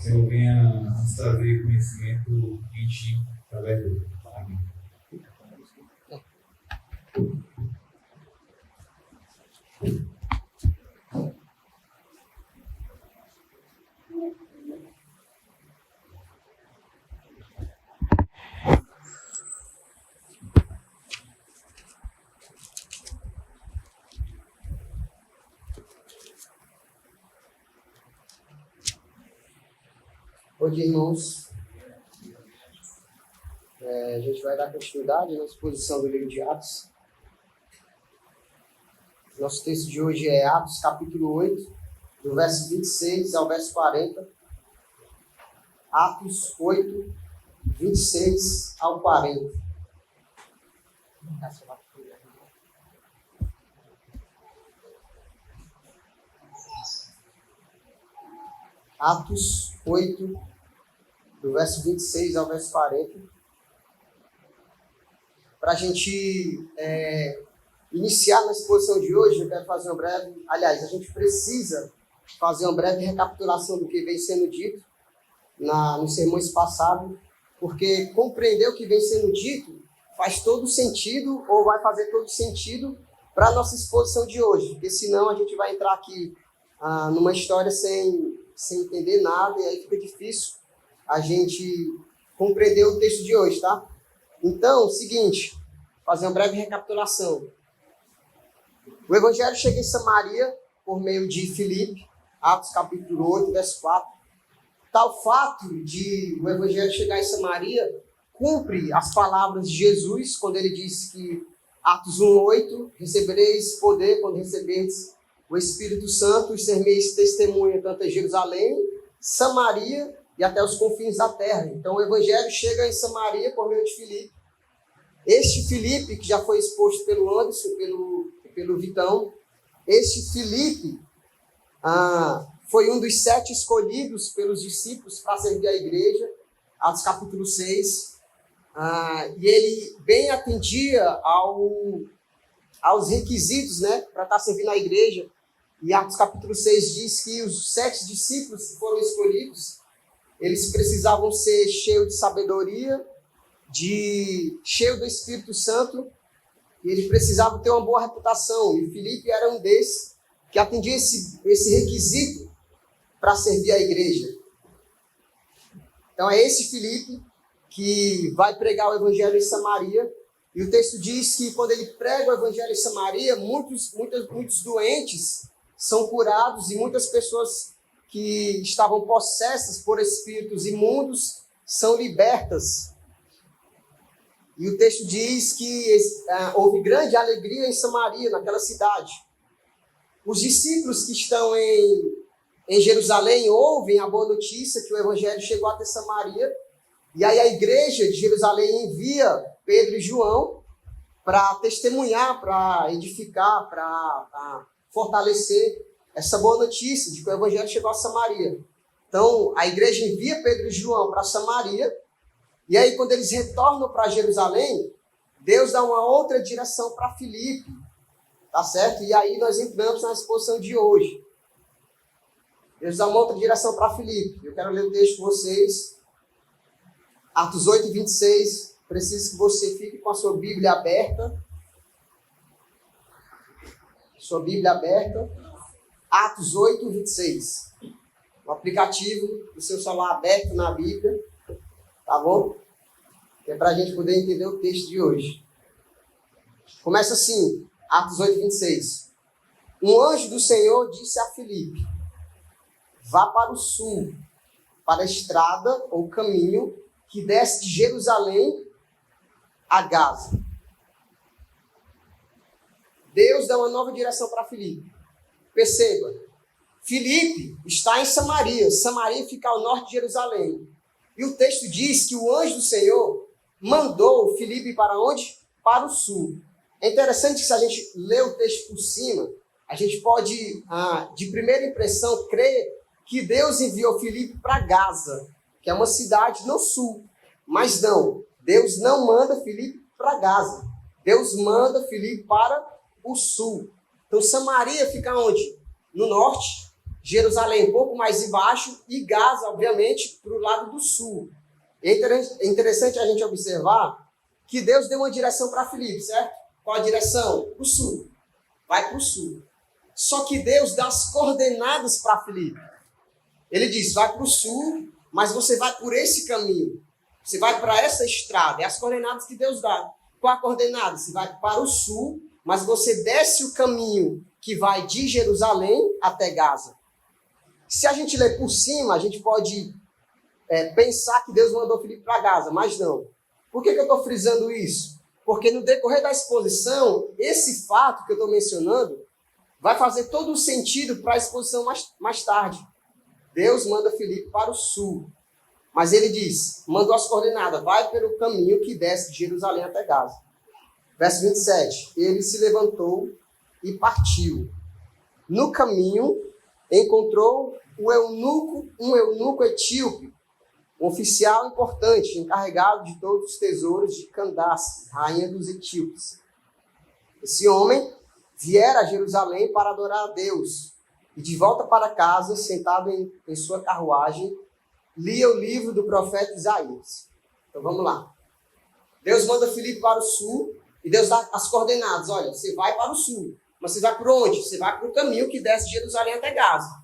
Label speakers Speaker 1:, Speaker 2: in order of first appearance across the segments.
Speaker 1: Senhor venha nos trazer conhecimento em Ti através dele. Amém.
Speaker 2: Hoje, irmãos, a gente vai dar continuidade na exposição do livro de Atos. Nosso texto de hoje é Atos, capítulo 8, do verso 26 ao verso 40. Atos 8, 26 ao 40. Atos 8, do verso 26 ao verso 40. Para a gente iniciar na exposição de hoje, eu quero fazer a gente precisa fazer uma breve recapitulação do que vem sendo dito nos sermões passados, porque compreender o que vem sendo dito faz todo sentido, ou vai fazer todo sentido para a nossa exposição de hoje, porque senão a gente vai entrar aqui numa história sem entender nada, e aí fica difícil a gente compreender o texto de hoje, tá? Então, seguinte, fazer uma breve recapitulação. O Evangelho chega em Samaria por meio de Filipe, Atos capítulo 8, verso 4. Tal fato de o Evangelho chegar em Samaria cumpre as palavras de Jesus, quando ele disse que, Atos 1:8, recebereis poder quando receberdes o Espírito Santo, e ser-me-eis testemunha tanto em Jerusalém, Samaria e até os confins da terra. Então o Evangelho chega em Samaria por meio de Filipe. Este Filipe, que já foi exposto pelo Anderson, pelo Vitão, este Filipe foi um dos 7 escolhidos pelos discípulos para servir a igreja, Atos capítulo 6, e ele bem atendia aos requisitos, né, para estar servindo a igreja. E Atos capítulo 6 diz que os 7 discípulos que foram escolhidos, eles precisavam ser cheios de sabedoria, cheio do Espírito Santo, e eles precisavam ter uma boa reputação. E Filipe era um desses que atendia esse requisito para servir a igreja. Então é esse Filipe que vai pregar o Evangelho em Samaria. E o texto diz que quando ele prega o Evangelho em Samaria, muitos doentes são curados, e muitas pessoas que estavam possessas por espíritos imundos são libertas. E o texto diz que houve grande alegria em Samaria, naquela cidade. Os discípulos que estão em Jerusalém ouvem a boa notícia que o Evangelho chegou até Samaria, e aí a igreja de Jerusalém envia Pedro e João para testemunhar, para edificar, para fortalecer essa boa notícia de que o Evangelho chegou a Samaria. Então, a igreja envia Pedro e João para Samaria, e aí quando eles retornam para Jerusalém, Deus dá uma outra direção para Filipe, tá certo? E aí nós entramos na exposição de hoje. Deus dá uma outra direção para Filipe. Eu quero ler o texto com vocês. Atos 8, 26. Preciso que você fique com a sua Bíblia aberta. Sua Bíblia aberta. Atos 8, 26. O aplicativo do seu celular aberto na Bíblia. Tá bom? Que é para a gente poder entender o texto de hoje. Começa assim. Atos 8, 26. Um anjo do Senhor disse a Filipe: vá para o sul, para a estrada ou caminho que desce de Jerusalém a Gaza. Deus dá uma nova direção para Filipe. Perceba, Filipe está em Samaria. Samaria fica ao norte de Jerusalém. E o texto diz que o anjo do Senhor mandou Filipe para onde? Para o sul. É interessante que, se a gente lê o texto por cima, a gente pode, de primeira impressão, crer que Deus enviou Filipe para Gaza, que é uma cidade no sul. Mas não, Deus não manda Filipe para Gaza. Deus manda Filipe para o sul. Então, Samaria fica onde? No norte. Jerusalém um pouco mais embaixo e Gaza, obviamente, para o lado do sul. É interessante a gente observar que Deus deu uma direção para Filipe, certo? Qual a direção? O sul. Vai para o sul. Só que Deus dá as coordenadas para Filipe. Ele diz, vai para o sul, mas você vai por esse caminho. Você vai para essa estrada. É as coordenadas que Deus dá. Qual a coordenada? Você vai para o sul, mas você desce o caminho que vai de Jerusalém até Gaza. Se a gente ler por cima, a gente pode pensar que Deus mandou Filipe para Gaza, mas não. Por que eu estou frisando isso? Porque no decorrer da exposição, esse fato que eu estou mencionando vai fazer todo o sentido para a exposição mais tarde. Deus manda Filipe para o sul. Mas ele diz, mandou as coordenadas, vai pelo caminho que desce de Jerusalém até Gaza. Verso 27, ele se levantou e partiu. No caminho, encontrou um eunuco etíope, um oficial importante, encarregado de todos os tesouros de Candace, rainha dos etíopes. Esse homem viera a Jerusalém para adorar a Deus, e de volta para casa, sentado em sua carruagem, lia o livro do profeta Isaías. Então vamos lá. Deus manda Filipe para o sul, e Deus dá as coordenadas. Olha, você vai para o sul, mas você vai por onde? Você vai para o caminho que desce de Jerusalém até Gaza.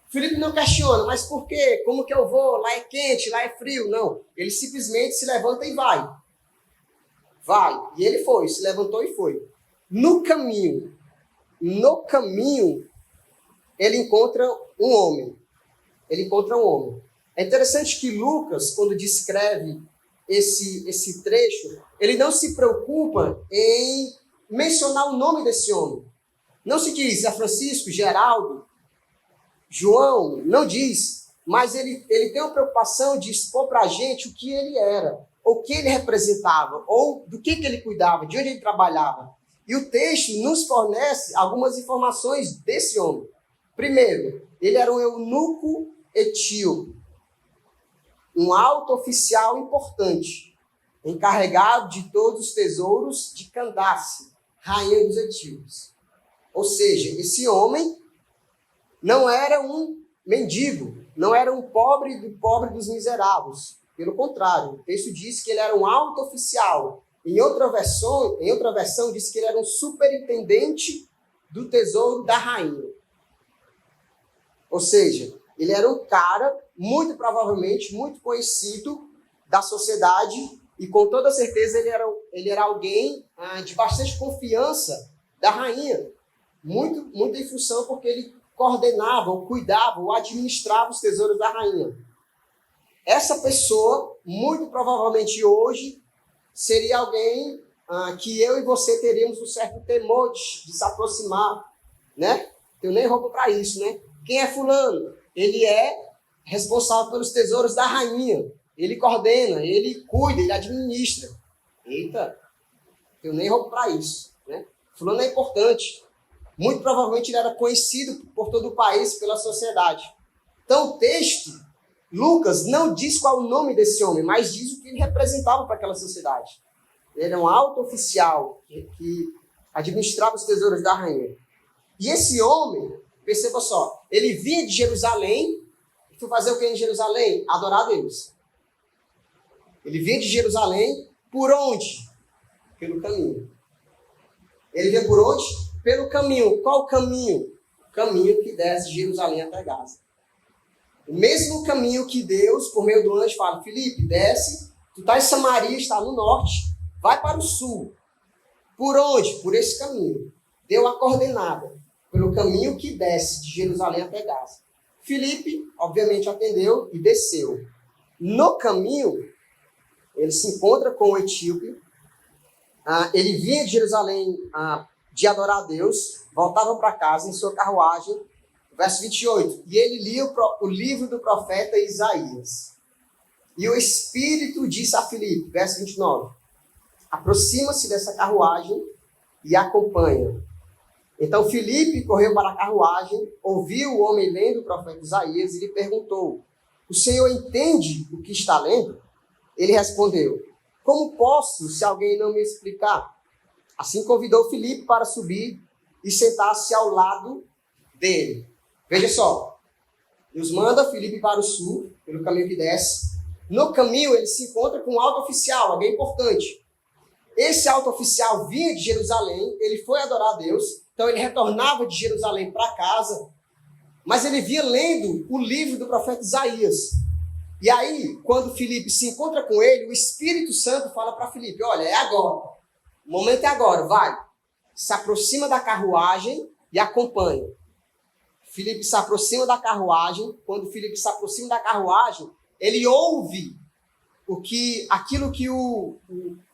Speaker 2: Filipe não questiona, mas por quê? Como que eu vou? Lá é quente, lá é frio. Não, ele simplesmente se levanta e vai. Vai. E ele foi, se levantou e foi. No caminho, ele encontra um homem. É interessante que Lucas, quando descreve esse trecho, ele não se preocupa em mencionar o nome desse homem. Não se diz é Francisco, Geraldo, João, não diz, mas ele tem uma preocupação de expor para a gente o que ele era, o que ele representava, ou do que ele cuidava, de onde ele trabalhava. E o texto nos fornece algumas informações desse homem. Primeiro, ele era um eunuco etíope, um alto oficial importante, encarregado de todos os tesouros de Candace, rainha dos etíopes. Ou seja, esse homem não era um mendigo, não era um pobre dos miseráveis. Pelo contrário, o texto diz que ele era um alto oficial. Em outra versão diz que ele era um superintendente do tesouro da rainha. Ou seja, ele era um cara, muito provavelmente, muito conhecido da sociedade e com toda certeza ele era alguém de bastante confiança da rainha. Muito em função porque ele coordenava, ou cuidava, ou administrava os tesouros da rainha. Essa pessoa, muito provavelmente hoje, seria alguém que eu e você teríamos um certo temor de se aproximar, né? Eu nem roubo para isso, né? Quem é fulano? Ele é responsável pelos tesouros da rainha. Ele coordena, ele cuida, ele administra. Eita, eu nem roubo para isso, né? Fulano é importante. Muito provavelmente ele era conhecido por todo o país, pela sociedade. Então o texto, Lucas, não diz qual o nome desse homem, mas diz o que ele representava para aquela sociedade. Ele era um alto oficial que administrava os tesouros da rainha. E esse homem, perceba só, ele vinha de Jerusalém, e foi fazer o que em Jerusalém? Adorar a Deus. Ele vinha de Jerusalém, por onde? Pelo caminho. Ele vinha por onde? Pelo caminho. Qual o caminho? O caminho que desce de Jerusalém até Gaza. O mesmo caminho que Deus, por meio do anjo, fala, Filipe, desce, tu está em Samaria, está no norte, vai para o sul. Por onde? Por esse caminho. Deu a coordenada, pelo caminho que desce de Jerusalém até Gaza. Filipe, obviamente, atendeu e desceu. No caminho, ele se encontra com o etíope. Ele vinha de Jerusalém de adorar a Deus, voltava para casa em sua carruagem. Verso 28. E ele lia o livro do profeta Isaías. E o Espírito disse a Filipe, verso 29, aproxima-se dessa carruagem e acompanha. Então Filipe correu para a carruagem, ouviu o homem lendo o profeta Isaías e lhe perguntou, o senhor entende o que está lendo? Ele respondeu, como posso, se alguém não me explicar? Assim convidou Filipe para subir e sentar-se ao lado dele. Veja só, Deus manda Filipe para o sul, pelo caminho que desce. No caminho, ele se encontra com um alto oficial, alguém importante. Esse alto oficial vinha de Jerusalém, ele foi adorar a Deus, então ele retornava de Jerusalém para casa, mas ele vinha lendo o livro do profeta Isaías. E aí, quando Filipe se encontra com ele, o Espírito Santo fala para Filipe, olha, é agora, o momento é agora, vai. Se aproxima da carruagem e acompanha. Filipe se aproxima da carruagem. Quando Filipe se aproxima da carruagem, ele ouve aquilo que o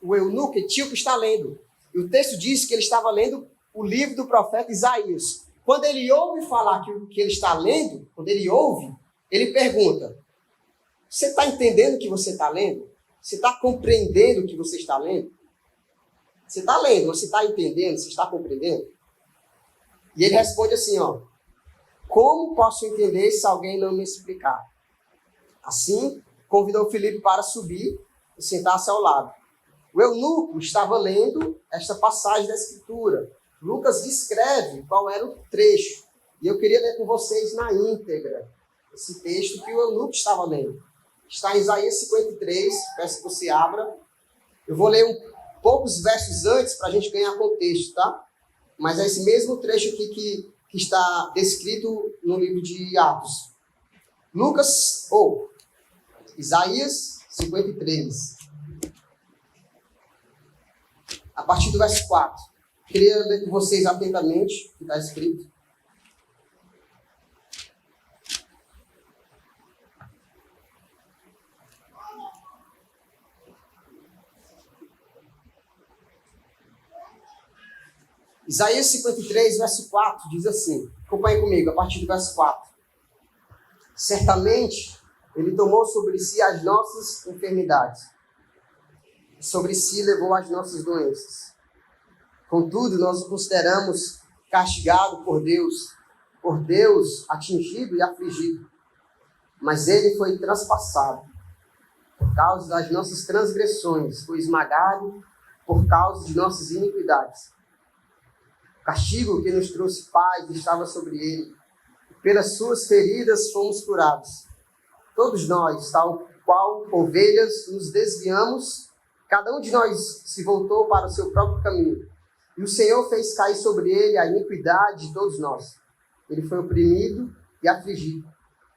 Speaker 2: eunuco etíope está lendo. E o texto diz que ele estava lendo o livro do profeta Isaías. Quando ele ouve falar que ele está lendo, quando ele ouve, ele pergunta, você está entendendo o que você está lendo? Você está compreendendo o que você está lendo? Você está lendo, você está entendendo, você está compreendendo? E ele responde assim, ó, como posso entender se alguém não me explicar? Assim, convidou Filipe para subir e sentar-se ao lado. O eunuco estava lendo esta passagem da Escritura. Lucas descreve qual era o trecho. E eu queria ler com vocês na íntegra esse texto que o eunuco estava lendo. Está em Isaías 53, peço que você abra. Eu vou ler poucos versos antes para a gente ganhar contexto, tá? Mas é esse mesmo trecho aqui que está descrito no livro de Atos. Isaías 53. A partir do verso 4. Queria ler com vocês atentamente o que está escrito. Isaías 53, verso 4, diz assim, acompanhe comigo, a partir do verso 4. Certamente, ele tomou sobre si as nossas enfermidades, sobre si levou as nossas doenças. Contudo, nós o consideramos castigado por Deus atingido e afligido. Mas ele foi transpassado por causa das nossas transgressões, foi esmagado por causa de nossas iniquidades. O castigo que nos trouxe paz estava sobre ele. Pelas suas feridas fomos curados. Todos nós, tal qual ovelhas, nos desviamos. Cada um de nós se voltou para o seu próprio caminho. E o Senhor fez cair sobre ele a iniquidade de todos nós. Ele foi oprimido e afligido.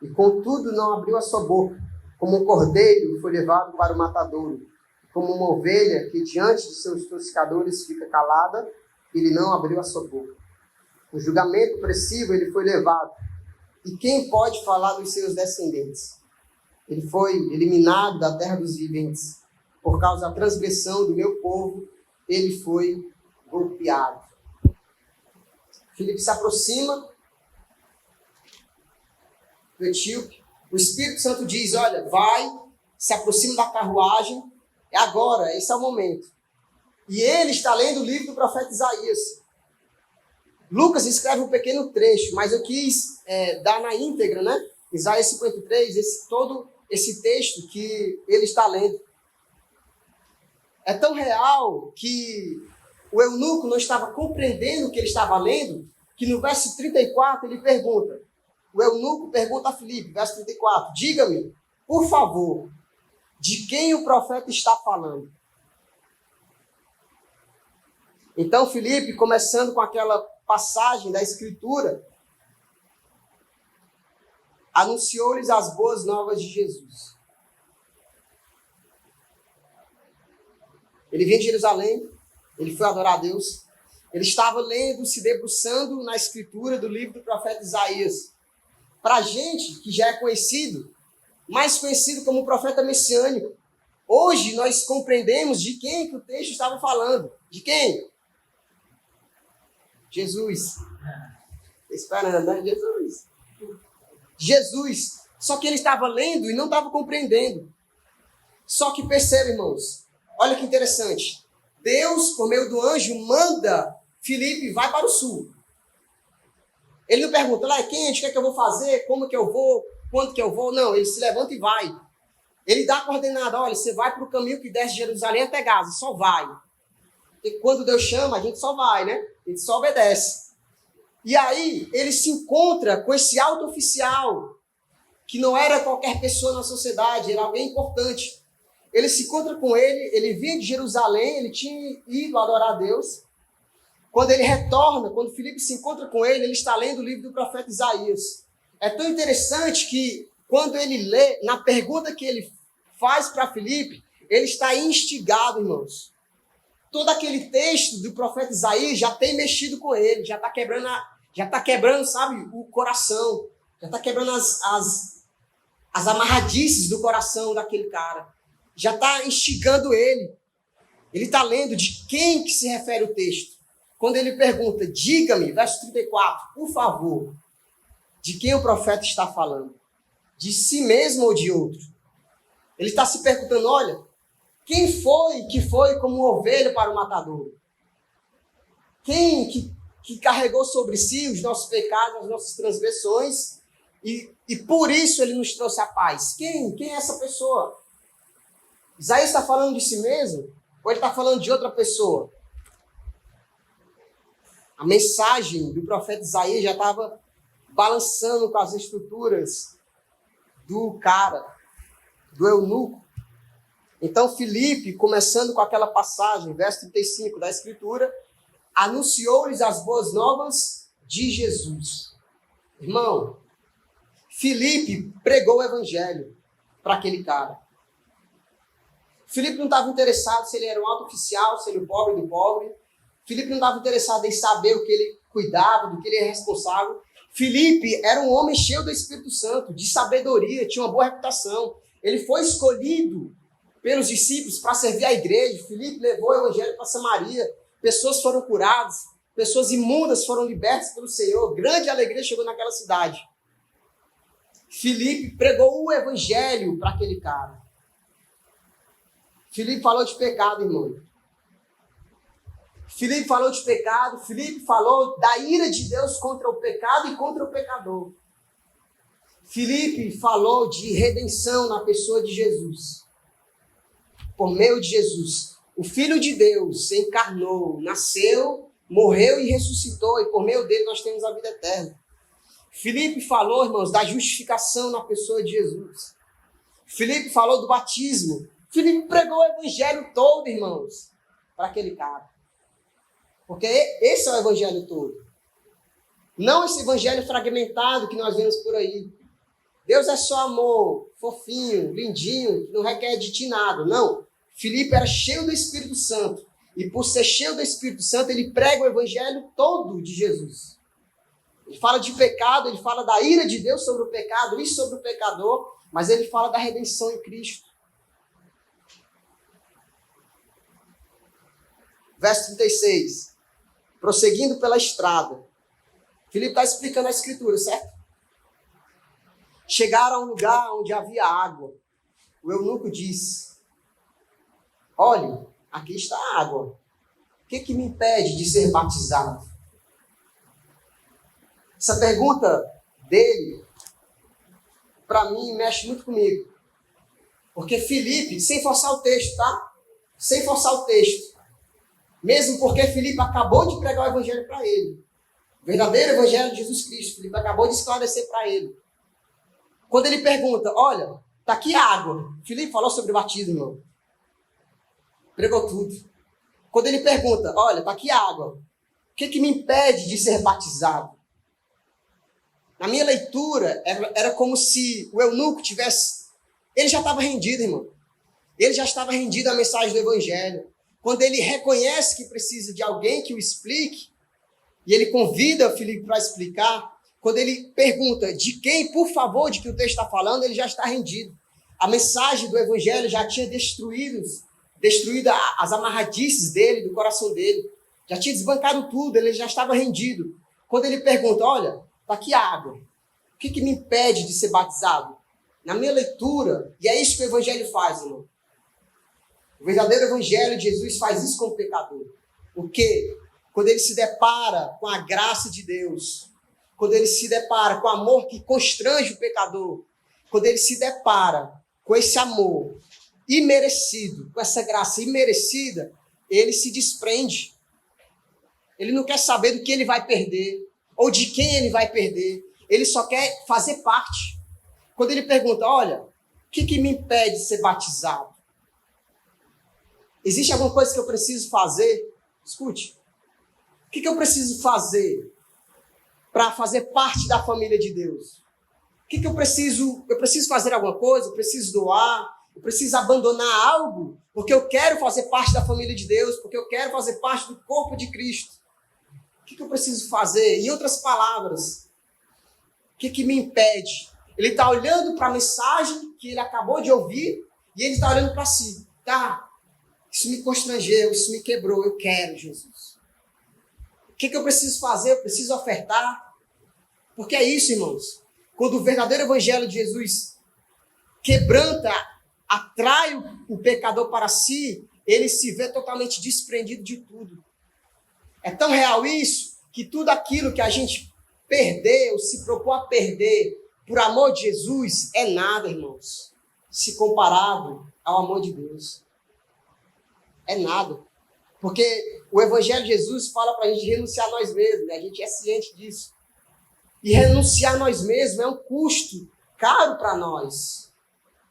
Speaker 2: E contudo não abriu a sua boca. Como um cordeiro foi levado para o matadouro. Como uma ovelha que diante de seus tosqueadores fica calada, ele não abriu a sua boca. O julgamento opressivo ele foi levado. E quem pode falar dos seus descendentes? Ele foi eliminado da terra dos viventes. Por causa da transgressão do meu povo, ele foi golpeado. Filipe se aproxima do etíope. O Espírito Santo diz, olha, vai, se aproxima da carruagem. É agora, esse é o momento. E ele está lendo o livro do profeta Isaías. Lucas escreve um pequeno trecho, mas eu quis dar na íntegra, né? Isaías 53, todo esse texto que ele está lendo. É tão real que o eunuco não estava compreendendo o que ele estava lendo, que no verso 34 ele pergunta. O eunuco pergunta a Filipe, verso 34, diga-me, por favor, de quem o profeta está falando? Então, Filipe, começando com aquela passagem da Escritura, anunciou-lhes as boas novas de Jesus. Ele vinha de Jerusalém, ele foi adorar a Deus, ele estava lendo, se debruçando na Escritura do livro do profeta Isaías. Para a gente que já é conhecido, mais conhecido como profeta messiânico, hoje nós compreendemos de quem que o texto estava falando. De quem? Jesus. Esperando, né? Jesus. Só que ele estava lendo e não estava compreendendo. Só que perceba, irmãos, olha que interessante. Deus, por meio do anjo, manda Filipe, vai para o sul. Ele não pergunta, lá é quente, o que é que eu vou fazer, como que eu vou, quando que eu vou. Não, ele se levanta e vai. Ele dá a coordenada, olha, você vai para o caminho que desce de Jerusalém até Gaza, só vai. Porque quando Deus chama, a gente só vai, né? A gente só obedece. E aí, ele se encontra com esse alto oficial. que não era qualquer pessoa na sociedade, era alguém importante. Ele se encontra com ele vinha de Jerusalém, ele tinha ido adorar a Deus. Quando ele retorna, quando Filipe se encontra com ele está lendo o livro do profeta Isaías. É tão interessante que quando ele lê, na pergunta que ele faz para Filipe, ele está instigado, irmãos. Todo aquele texto do profeta Isaías já tem mexido com ele, já está quebrando, sabe, o coração, já está quebrando as amarradices do coração daquele cara. Já está instigando ele. Ele está lendo de quem que se refere o texto. Quando ele pergunta, diga-me, verso 34, por favor, de quem o profeta está falando? De si mesmo ou de outro? Ele está se perguntando, olha, quem foi que foi como ovelha para o matador? Quem que carregou sobre si os nossos pecados, as nossas transgressões, e por isso ele nos trouxe a paz? Quem é essa pessoa? Isaías está falando de si mesmo? Ou ele está falando de outra pessoa? A mensagem do profeta Isaías já estava balançando com as estruturas do cara, do eunuco. Então Filipe, começando com aquela passagem, verso 35 da Escritura, anunciou-lhes as boas novas de Jesus. Irmão, Filipe pregou o evangelho para aquele cara. Filipe não estava interessado se ele era um alto oficial, se ele era o pobre do pobre. Filipe não estava interessado em saber o que ele cuidava, do que ele era responsável. Filipe era um homem cheio do Espírito Santo, de sabedoria, tinha uma boa reputação. Ele foi escolhido pelos discípulos para servir a igreja. Filipe levou o evangelho para Samaria. Pessoas foram curadas, pessoas imundas foram libertas pelo Senhor. Grande alegria chegou naquela cidade. Filipe pregou o evangelho para aquele cara. Filipe falou de pecado, irmão. Filipe falou de pecado, Filipe falou da ira de Deus contra o pecado e contra o pecador. Filipe falou de redenção na pessoa de Jesus. Por meio de Jesus, o Filho de Deus se encarnou, nasceu, morreu e ressuscitou, e por meio dele nós temos a vida eterna. Filipe falou, irmãos, da justificação na pessoa de Jesus. Filipe falou do batismo. Filipe pregou o evangelho todo, irmãos, para aquele cara. Porque esse é o evangelho todo. Não esse evangelho fragmentado que nós vemos por aí. Deus é só amor, fofinho, lindinho, que não requer de ti nada. Não. Filipe era cheio do Espírito Santo. E por ser cheio do Espírito Santo, ele prega o evangelho todo de Jesus. Ele fala de pecado, ele fala da ira de Deus sobre o pecado e sobre o pecador, mas ele fala da redenção em Cristo. Verso 36. Prosseguindo pela estrada. Filipe está explicando a Escritura, certo? Chegaram a um lugar onde havia água. O eunuco disse, olha, aqui está a água. O que me impede de ser batizado? Essa pergunta dele, para mim, mexe muito comigo. Porque Filipe, sem forçar o texto, tá? Sem forçar o texto. Mesmo porque Filipe acabou de pregar o evangelho para ele. O verdadeiro evangelho de Jesus Cristo. Filipe acabou de esclarecer para ele. Quando ele pergunta, olha, está aqui a água. Filipe falou sobre o batismo, irmão. Pregou tudo. Quando ele pergunta, olha, está aqui a água. O que me impede de ser batizado? Na minha leitura, era como se o eunuco tivesse... Ele já estava rendido, irmão. Ele já estava rendido à mensagem do evangelho. Quando ele reconhece que precisa de alguém que o explique, e ele convida o Filipe para explicar, quando ele pergunta de quem, por favor, de que o texto está falando, ele já está rendido. A mensagem do evangelho já tinha destruído as amarradices dele, do coração dele. Já tinha desbancado tudo, ele já estava rendido. Quando ele pergunta, olha, está aqui a água. O que me impede de ser batizado? Na minha leitura, e é isso que o evangelho faz, irmão. O verdadeiro evangelho de Jesus faz isso com o pecador. Porque quando ele se depara com a graça de Deus, quando ele se depara com o amor que constrange o pecador, quando ele se depara com esse amor imerecido, com essa graça imerecida, ele se desprende. Ele não quer saber do que ele vai perder, ou de quem ele vai perder. Ele só quer fazer parte. quando ele pergunta, olha, o que me impede de ser batizado? Existe alguma coisa que eu preciso fazer? Escute. O que eu preciso fazer para fazer parte da família de Deus? O que eu preciso? Eu preciso fazer alguma coisa? Eu preciso doar? Eu preciso abandonar algo? Porque eu quero fazer parte da família de Deus? Porque eu quero fazer parte do corpo de Cristo? O que eu preciso fazer? Em outras palavras, o que me impede? Ele está olhando para a mensagem que ele acabou de ouvir e ele está olhando para si. Tá, isso me constrangeu, isso me quebrou, eu quero, Jesus. O que eu preciso fazer? Eu preciso ofertar. Porque é isso, irmãos. Quando o verdadeiro evangelho de Jesus quebranta, atrai o pecador para si, ele se vê totalmente desprendido de tudo. É tão real isso, que tudo aquilo que a gente perdeu, se propôs a perder por amor de Jesus, é nada, irmãos, se comparado ao amor de Deus. É nada. Porque o evangelho de Jesus fala para a gente renunciar a nós mesmos, né? A gente é ciente disso. E renunciar a nós mesmos é um custo caro para nós.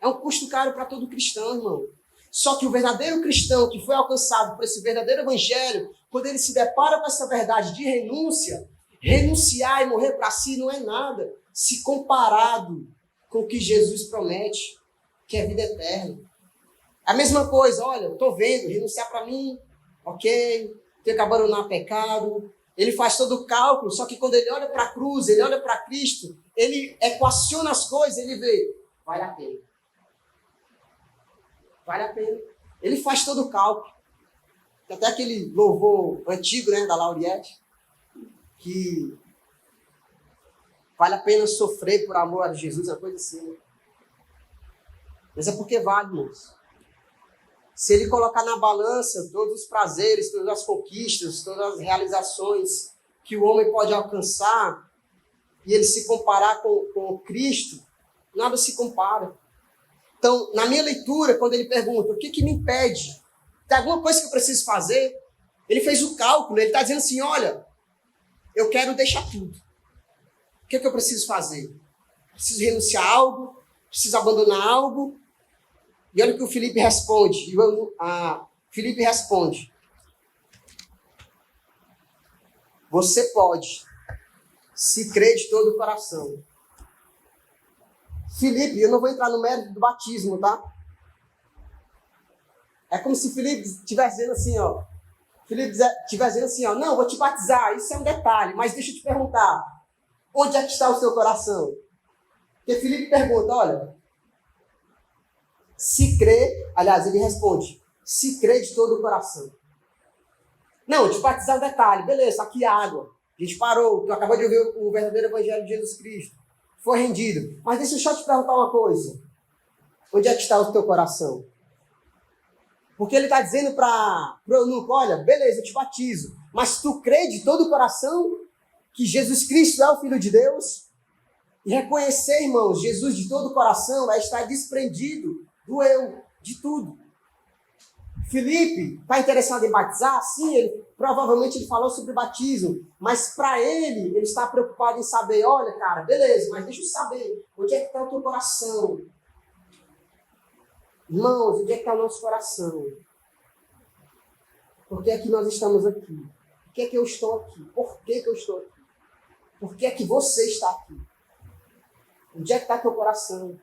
Speaker 2: É um custo caro para todo cristão, irmão. Só que o verdadeiro cristão que foi alcançado por esse verdadeiro evangelho, quando ele se depara com essa verdade de renúncia, renunciar e morrer para si não é nada se comparado com o que Jesus promete, que é vida eterna. A mesma coisa, olha, estou vendo, renunciar para mim, ok, ter que abandonar pecado. Ele faz todo o cálculo, só que quando ele olha para a cruz, ele olha para Cristo, ele equaciona as coisas, ele vê, vale a pena. Vale a pena. Ele faz todo o cálculo. Tem até aquele louvor antigo, né, da Lauriette, que vale a pena sofrer por amor a Jesus, uma coisa assim. Mas é porque vale, irmãos. Se ele colocar na balança todos os prazeres, todas as conquistas, todas as realizações que o homem pode alcançar, e ele se comparar com Cristo, nada se compara. Então, na minha leitura, quando ele pergunta, o que me impede? Tem alguma coisa que eu preciso fazer? Ele fez o cálculo, ele está dizendo assim, olha, eu quero deixar tudo. O que eu preciso fazer? Preciso renunciar a algo? Preciso abandonar algo? E olha o que o Felipe responde. Felipe responde. Você pode, se crer de todo o coração. Felipe, eu não vou entrar no mérito do batismo, tá? É como se Felipe estivesse dizendo assim, ó. Felipe estivesse dizendo assim, ó. Não, vou te batizar, isso é um detalhe. Mas deixa eu te perguntar. Onde é que está o seu coração? Porque Felipe pergunta, olha. Se crê, aliás, ele responde, se crê de todo o coração. Não, te batizar um detalhe, beleza, aqui a água. A gente parou, tu acabou de ouvir o verdadeiro evangelho de Jesus Cristo. Foi rendido. Mas deixa eu só te perguntar uma coisa. Onde é que está o teu coração? Porque ele está dizendo para o eunuco, olha, beleza, eu te batizo. Mas tu crê de todo o coração que Jesus Cristo é o Filho de Deus? E reconhecer, irmãos, Jesus de todo o coração é estar desprendido do eu, de tudo. Felipe está interessado em batizar? Sim, provavelmente ele falou sobre batismo, mas para ele está preocupado em saber, olha, cara, beleza, mas deixa eu saber, onde é que está o teu coração? Irmãos, onde é que está o nosso coração? Por que é que nós estamos aqui? Por que é que eu estou aqui? Por que eu estou aqui? Por que é que você está aqui? Onde é que está teu coração?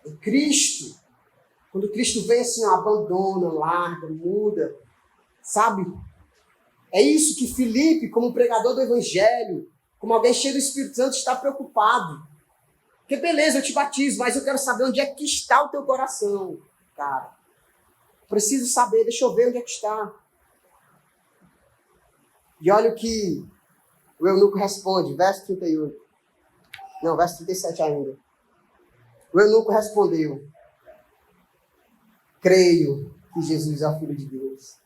Speaker 2: Em Cristo. Quando Cristo vem assim, ó, abandona, larga, muda, sabe? É isso que Felipe, como pregador do Evangelho, como alguém cheio do Espírito Santo, está preocupado. Porque beleza, eu te batizo, mas eu quero saber onde é que está o teu coração, cara. Preciso saber, deixa eu ver onde é que está. E olha o que o eunuco responde, verso 38. Não, verso 37 ainda. O eunuco respondeu, creio que Jesus é o Filho de Deus.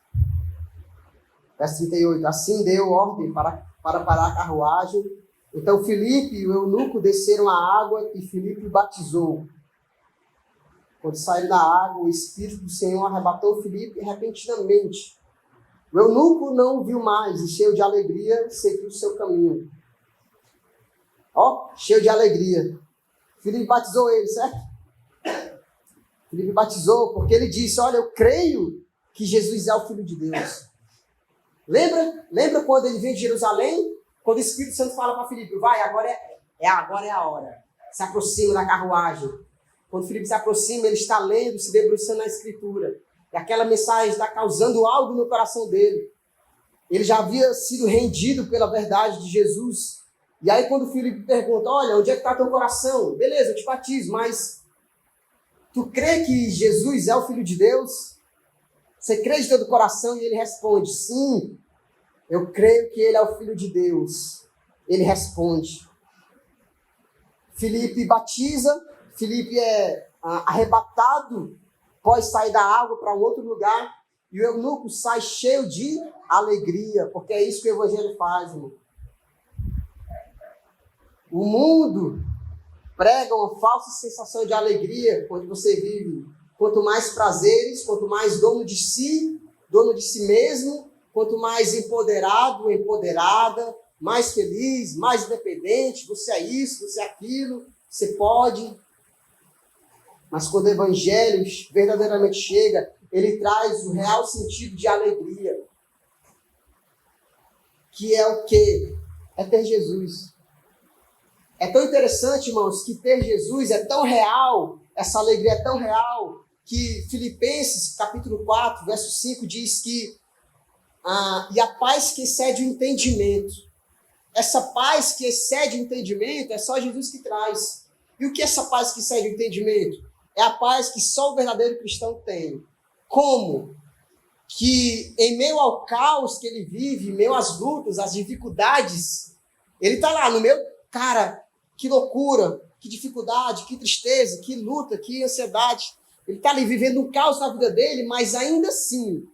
Speaker 2: Verso 38. Assim deu ordem para parar a carruagem. Então Filipe e o eunuco desceram a água e Filipe batizou. Quando saíram da água, o Espírito do Senhor arrebatou Filipe repentinamente. O eunuco não o viu mais e, cheio de alegria, seguiu o seu caminho. Ó, cheio de alegria. Filipe batizou ele, certo? Filipe batizou porque ele disse, olha, eu creio que Jesus é o Filho de Deus. Lembra quando ele vem de Jerusalém? Quando o Espírito Santo fala para Filipe, vai, agora é a hora. Se aproxima da carruagem. Quando Filipe se aproxima, ele está lendo, se debruçando na Escritura. E aquela mensagem está causando algo no coração dele. Ele já havia sido rendido pela verdade de Jesus. E aí quando Filipe pergunta, olha, onde é que está teu coração? Beleza, eu te batizo, mas tu crê que Jesus é o Filho de Deus? Você crê de todo o coração? E ele responde, sim, eu creio que ele é o Filho de Deus. Ele responde. Filipe batiza, Filipe é arrebatado, pode sair da água para um outro lugar, e o eunuco sai cheio de alegria, porque é isso que o Evangelho faz, irmão. O mundo prega uma falsa sensação de alegria quando você vive. Quanto mais prazeres, quanto mais dono de si mesmo, quanto mais empoderado, empoderada, mais feliz, mais independente, você é isso, você é aquilo, você pode. Mas quando o Evangelho verdadeiramente chega, ele traz o real sentido de alegria. Que é o quê? É ter Jesus. É tão interessante, irmãos, que ter Jesus é tão real, essa alegria é tão real, que Filipenses, capítulo 4, verso 5, diz que e a paz que excede o entendimento. Essa paz que excede o entendimento é só Jesus que traz. E o que é essa paz que excede o entendimento? É a paz que só o verdadeiro cristão tem. Como? Que em meio ao caos que ele vive, em meio às lutas, às dificuldades, ele está lá no meio, cara, que loucura, que dificuldade, que tristeza, que luta, que ansiedade. Ele está ali vivendo um caos na vida dele, mas ainda assim,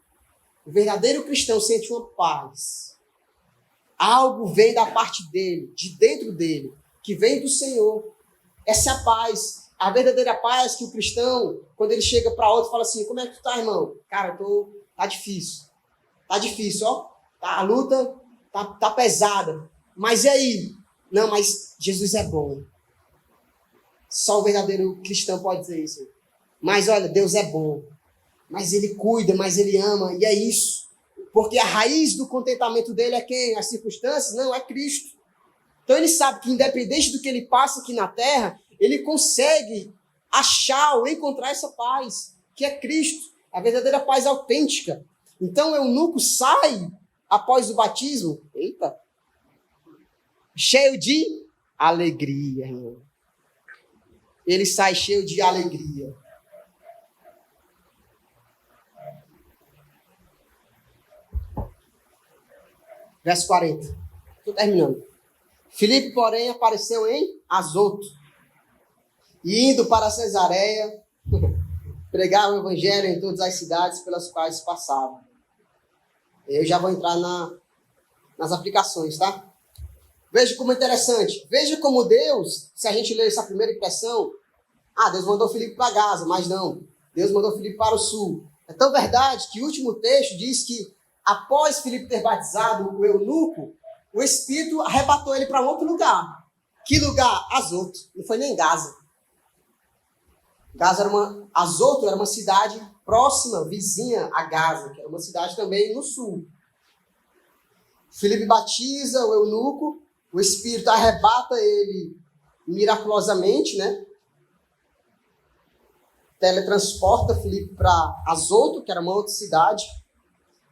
Speaker 2: o verdadeiro cristão sente uma paz. Algo vem da parte dele, de dentro dele, que vem do Senhor. Essa é a paz. A verdadeira paz que o cristão, quando ele chega para outro, fala assim, como é que tu tá, irmão? Cara, tá difícil. Tá difícil, ó. A luta tá pesada. Mas e aí? Não, mas Jesus é bom. Só o verdadeiro cristão pode dizer isso. Mas olha, Deus é bom. Mas ele cuida, mas ele ama. E é isso. Porque a raiz do contentamento dele é quem? As circunstâncias? Não, é Cristo. Então ele sabe que independente do que ele passa aqui na terra, ele consegue achar ou encontrar essa paz, que é Cristo, a verdadeira paz autêntica. Então o eunuco sai após o batismo, cheio de alegria, irmão. Ele sai cheio de alegria. Verso 40. Estou terminando. Filipe, porém, apareceu em Azoto. E indo para Cesareia, pregava o evangelho em todas as cidades pelas quais passava. Eu já vou entrar nas aplicações, tá? Veja como é interessante. Veja como Deus, se a gente ler essa primeira impressão, Deus mandou Filipe para Gaza, mas não. Deus mandou Filipe para o sul. É tão verdade que o último texto diz que após Filipe ter batizado o eunuco, o Espírito arrebatou ele para outro lugar. Que lugar? Azoto. Não foi nem Gaza. Azoto era uma cidade próxima, vizinha a Gaza, que era uma cidade também no sul. Filipe batiza o eunuco, o Espírito arrebata ele miraculosamente, né? Teletransporta Filipe para Azoto, que era uma outra cidade.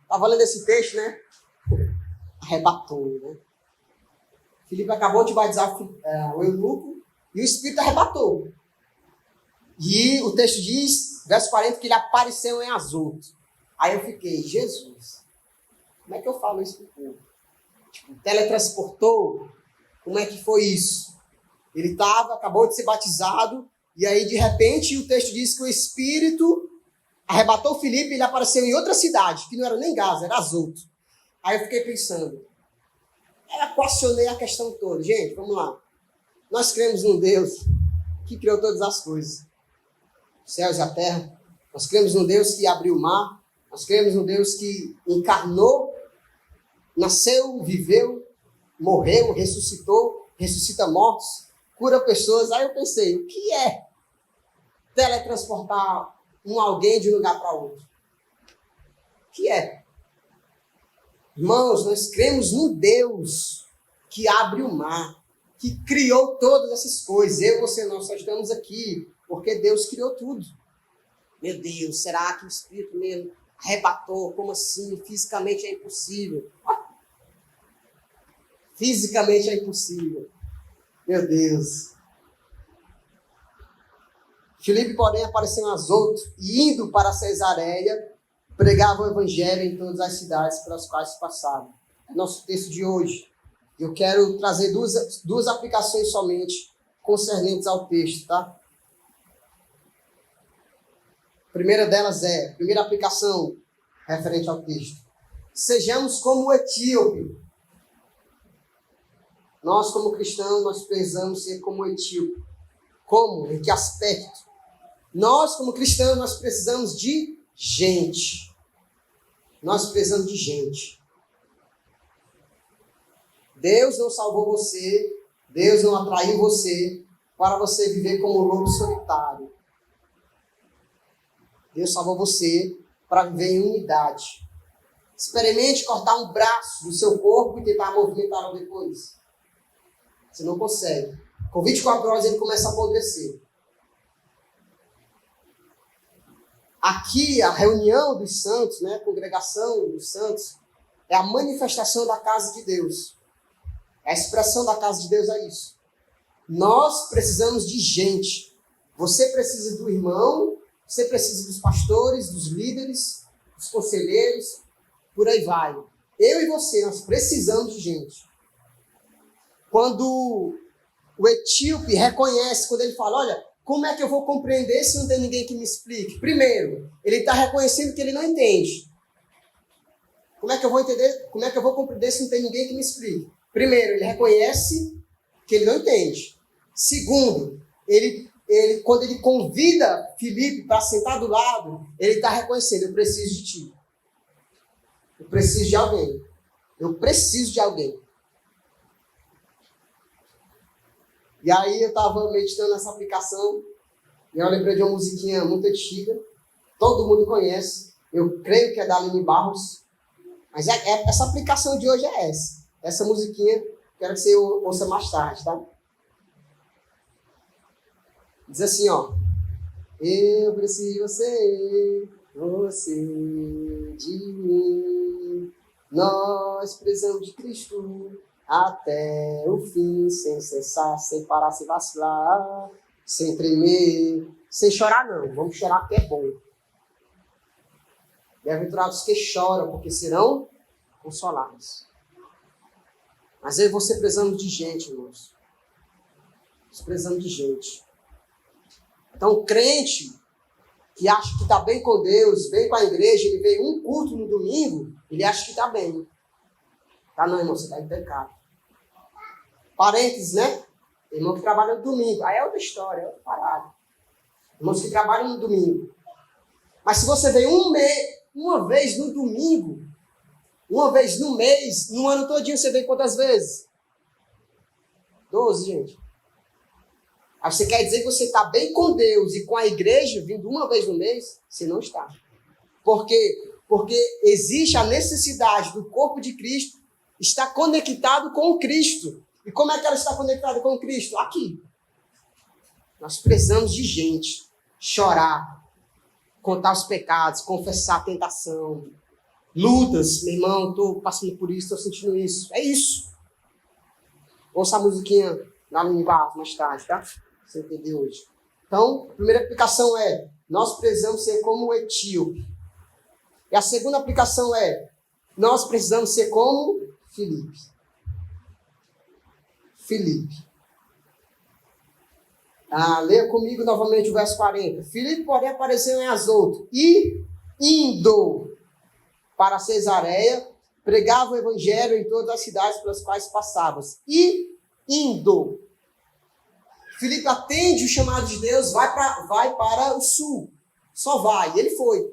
Speaker 2: Estava lendo esse texto, né? Arrebatou, né? Filipe acabou de batizar o eunuco e o Espírito arrebatou. E o texto diz, verso 40, que ele apareceu em Azoto. Aí eu fiquei, Jesus, como é que eu falo isso para o povo? Tipo, teletransportou? Como é que foi isso? Ele acabou de ser batizado, e aí de repente o texto diz que o Espírito arrebatou Filipe e ele apareceu em outra cidade, que não era nem Gaza, era Azoto. Aí eu fiquei pensando, equacionei a questão toda. Gente, vamos lá. Nós cremos num Deus que criou todas as coisas. Os céus e a terra. Nós cremos num Deus que abriu o mar. Nós cremos num Deus que encarnou, nasceu, viveu, morreu, ressuscitou ressuscita mortos, cura pessoas. Aí eu pensei, o que é teletransportar alguém de um lugar para outro? O que é? Irmãos, nós cremos no Deus que abre o mar, que criou todas essas coisas. Eu e você, nós só estamos aqui porque Deus criou tudo. Meu Deus, será que o Espírito mesmo arrebatou? Como assim? Fisicamente é impossível. Fisicamente é impossível. Meu Deus. Filipe, porém, apareceu em Azoto e, indo para Cesareia, pregava o evangelho em todas as cidades pelas quais passavam. É nosso texto de hoje. Eu quero trazer duas aplicações somente concernentes ao texto, tá? A primeira delas primeira aplicação referente ao texto. Sejamos como o etíope. Nós, como cristãos, nós precisamos ser como o etíope. Como? Em que aspecto? Nós, como cristãos, nós precisamos de gente. Nós precisamos de gente. Deus não salvou você, Deus não atraiu você para você viver como um lobo solitário. Deus salvou você para viver em unidade. Experimente cortar um braço do seu corpo e tentar movimentá-lo depois. Você não consegue. Com 24 horas ele começa a apodrecer. Aqui, a reunião dos santos, né, a congregação dos santos, é a manifestação da casa de Deus. A expressão da casa de Deus é isso. Nós precisamos de gente. Você precisa do irmão, você precisa dos pastores, dos líderes, dos conselheiros, por aí vai. Eu e você, nós precisamos de gente. Quando o etíope reconhece, quando ele fala, olha, como é que eu vou compreender se não tem ninguém que me explique? Primeiro, ele está reconhecendo que ele não entende. Como é que eu vou entender? Como é que eu vou compreender se não tem ninguém que me explique? Primeiro, ele reconhece que ele não entende. Segundo, quando ele convida Filipe para sentar do lado, ele está reconhecendo, eu preciso de ti. Eu preciso de alguém. Eu preciso de alguém. E aí eu estava meditando nessa aplicação e eu lembrei de uma musiquinha muito antiga, todo mundo conhece, eu creio que é da Aline Barros, mas essa aplicação de hoje é essa. Essa musiquinha, quero que você ouça mais tarde, tá? Diz assim, ó. Eu preciso de você de mim. Nós precisamos de Cristo até o fim, sem cessar, sem parar, sem vacilar, sem tremer, sem chorar não. Vamos chorar porque é bom. Bem-aventurados que choram, porque serão consolados. Mas eu e você precisamos de gente, irmãos. Nós precisamos de gente. Então, o crente que acha que está bem com Deus, vem com a igreja, ele vem um culto no domingo, ele acha que está bem. Tá não, irmão, você está em pecado. Parênteses, né? Irmão que trabalha no domingo. Aí é outra história, é outra parada. Irmãos que trabalham no domingo. Mas se você vem uma vez no domingo, uma vez no mês, no ano todinho, você vem quantas vezes? 12, gente. Aí você quer dizer que você está bem com Deus e com a igreja, vindo uma vez no mês? Você não está. Por quê? Porque existe a necessidade do corpo de Cristo estar conectado com o Cristo. E como é que ela está conectada com o Cristo? Aqui. Nós precisamos de gente. Chorar, contar os pecados, confessar a tentação, lutas. Meu irmão, estou passando por isso, estou sentindo isso. É isso. Ouça a musiquinha lá no embaixo mais tarde, tá? Você entendeu hoje. Então, a primeira aplicação é, nós precisamos ser como o etíope. E a segunda aplicação é, nós precisamos ser como Filipe. Leia comigo novamente o verso 40. Filipe, porém, apareceu em Azoto e, indo para Cesareia, pregava o evangelho em todas as cidades pelas quais passava. E, indo. Filipe atende o chamado de Deus, vai para o sul. Só vai. E ele foi.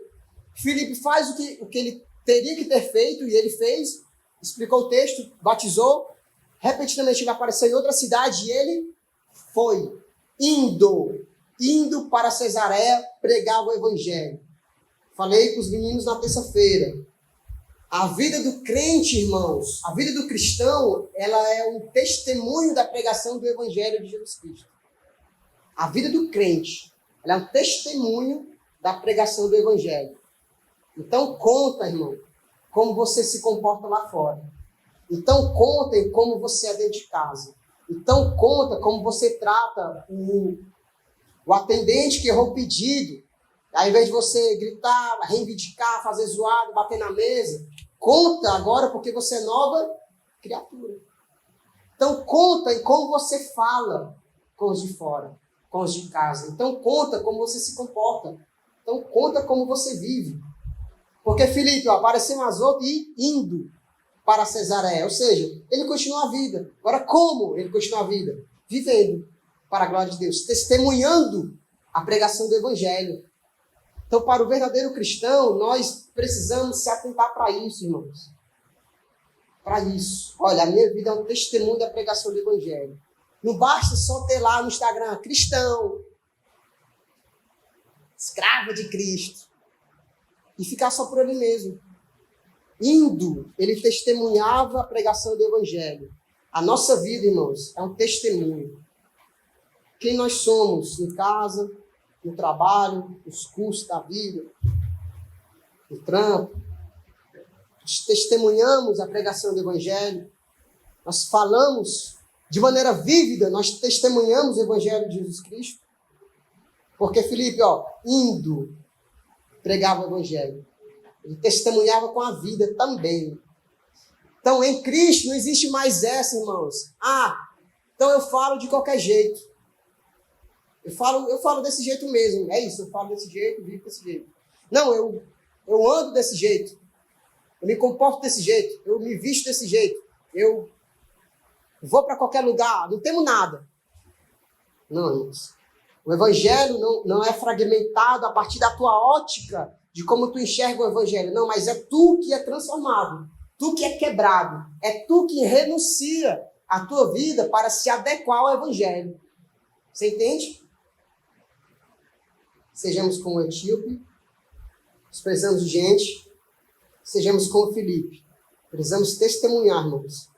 Speaker 2: Filipe faz o que ele teria que ter feito, e ele fez. Explicou o texto, batizou, Repetidamente ele apareceu em outra cidade e ele foi indo para Cesareia pregar o evangelho. Falei com os meninos na terça-feira. A vida do crente, irmãos, a vida do cristão, ela é um testemunho da pregação do evangelho de Jesus Cristo. A vida do crente, ela é um testemunho da pregação do evangelho. Então conta, irmão, como você se comporta lá fora. Então conta em como você é dentro de casa. Então conta como você trata o atendente que errou o pedido. Ao invés de você gritar, reivindicar, fazer zoado, bater na mesa, conta agora porque você é nova criatura. Então conta em como você fala com os de fora, com os de casa. Então conta como você se comporta. Então conta como você vive. Porque Filipe apareceu em Azoto e indo para Cesareia. Ou seja, ele continua a vida. Agora como ele continua a vida? Vivendo para a glória de Deus. Testemunhando a pregação do evangelho. Então, para o verdadeiro cristão, nós precisamos se atentar para isso, irmãos. Para isso. Olha, a minha vida é um testemunho da pregação do evangelho. Não basta só ter lá no Instagram, cristão, escravo de Cristo, e ficar só por ele mesmo. Indo, ele testemunhava a pregação do evangelho. A nossa vida, irmãos, é um testemunho. Quem nós somos em casa, no trabalho, nos cursos da vida, no trampo. Nós testemunhamos a pregação do evangelho. Nós falamos de maneira vívida, nós testemunhamos o evangelho de Jesus Cristo. Porque Filipe, indo, pregava o evangelho. Ele testemunhava com a vida também. Então, em Cristo não existe mais essa, irmãos. Então eu falo de qualquer jeito. Eu falo desse jeito mesmo. É isso, eu falo desse jeito, vivo desse jeito. Não, eu ando desse jeito. Eu me comporto desse jeito. Eu me visto desse jeito. Eu vou para qualquer lugar. Não temo nada. Não, irmãos. O evangelho não é fragmentado a partir da tua ótica de como tu enxerga o evangelho. Não, mas é tu que é transformado. Tu que é quebrado. É tu que renuncia a tua vida para se adequar ao evangelho. Você entende? Sejamos como o etíope. Nós precisamos de gente. Sejamos como Filipe. Precisamos testemunhar, irmãos.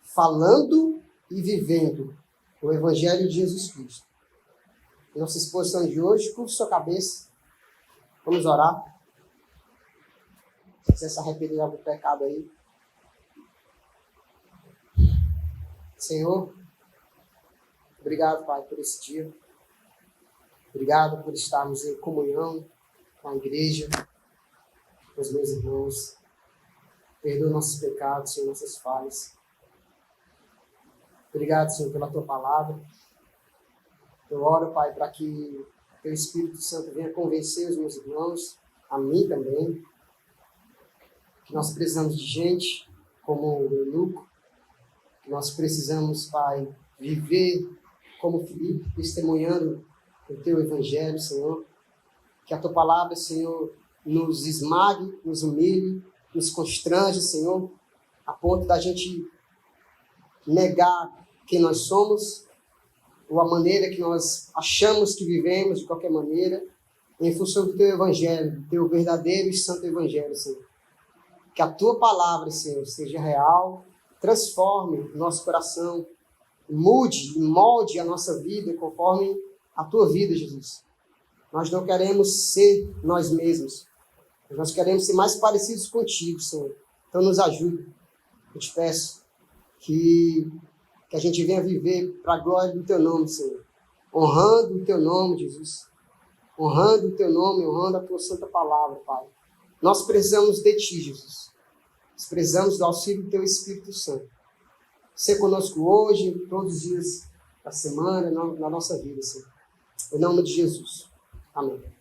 Speaker 2: Falando e vivendo o evangelho de Jesus Cristo. Nossa exposição de hoje, curva sua cabeça. Vamos orar. Se quiser se arrepender de algum pecado aí. Senhor, obrigado, Pai, por esse dia. Obrigado por estarmos em comunhão com a igreja, com os meus irmãos. Perdoa nossos pecados, Senhor, nossas falhas. Obrigado, Senhor, pela Tua palavra. Eu oro, Pai, para que Teu Espírito Santo venha convencer os meus irmãos, a mim também, que nós precisamos de gente como o eunuco, que nós precisamos, Pai, viver como Filipe, testemunhando o Teu Evangelho, Senhor. Que a Tua palavra, Senhor, nos esmague, nos humilhe, nos constrange, Senhor, a ponto da gente negar quem nós somos, ou a maneira que nós achamos que vivemos, de qualquer maneira, em função do Teu Evangelho, do Teu verdadeiro e santo Evangelho, Senhor. Que a Tua palavra, Senhor, seja real, transforme o nosso coração, mude e molde a nossa vida conforme a Tua vida, Jesus. Nós não queremos ser nós mesmos, nós queremos ser mais parecidos contigo, Senhor. Então nos ajude. Eu te peço que a gente venha viver para a glória do Teu nome, Senhor. Honrando o Teu nome, Jesus. Honrando o Teu nome, honrando a Tua santa palavra, Pai. Nós precisamos de Ti, Jesus. Nós precisamos do auxílio do Teu Espírito Santo. Ser conosco hoje, todos os dias da semana, na nossa vida, Senhor. Em nome de Jesus. Amém.